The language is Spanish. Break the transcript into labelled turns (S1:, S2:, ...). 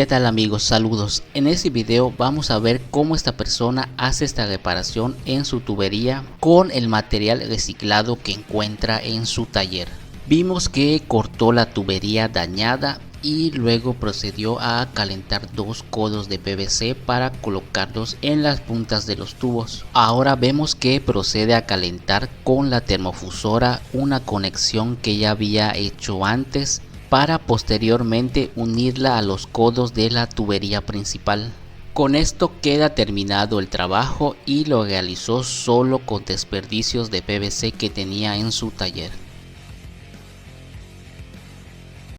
S1: ¿Qué tal amigos? Saludos. En este video vamos a ver cómo esta persona hace esta reparación en su tubería con el material reciclado que encuentra en su taller. Vimos que cortó la tubería dañada y luego procedió a calentar dos codos de PVC para colocarlos en las puntas de los tubos. Ahora vemos que procede a calentar con la termofusora una conexión que ya había hecho antes para posteriormente unirla a los codos de la tubería principal. Con esto queda terminado el trabajo y lo realizó solo con desperdicios de PVC que tenía en su taller.